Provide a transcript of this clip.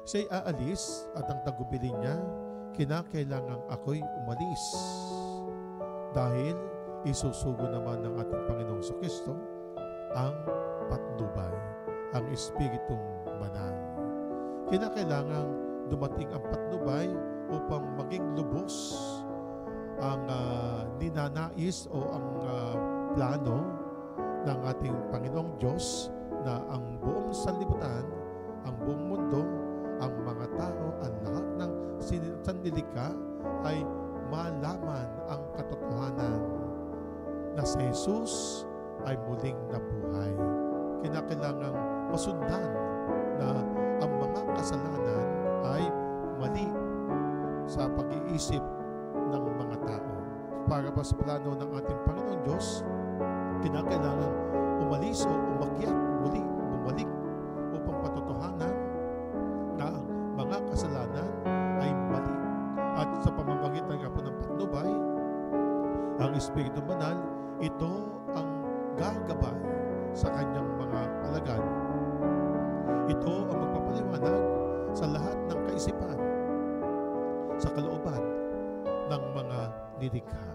Siya'y aalis at ang tagubilin niya, kinakailangang ako'y umalis. Dahil isusugo naman ng ating Panginoong Kristo ang patnubay, ang Espiritong Banal. Kinakailangang dumating ang patnubay upang maging lubos ang ninanais o ang plano ng ating Panginoong Diyos na ang buong sanlibutan, ang buong mundo, ang mga tao, ang lahat ng sanlilikha ay malaman ang katotohanan na si Jesus ay muling nabuhay. Kinakailangang masundan na ang mga kasalanan ay mali sa pag-iisip ng mga tao. Para pa sa plano ng ating Panginoon Diyos, kinakailangan umalis o umakyat muli, bumalik upang patotohanan na ang mga kasalanan ay mali. At sa pamamagitan nga po ng patnubay, ang Espiritu Banal, ito ang gagabay sa kanyang mga alagad. Ito ang magpapaliwanag sa lahat ng kaisipan, sa kalooban ng mga nilikha.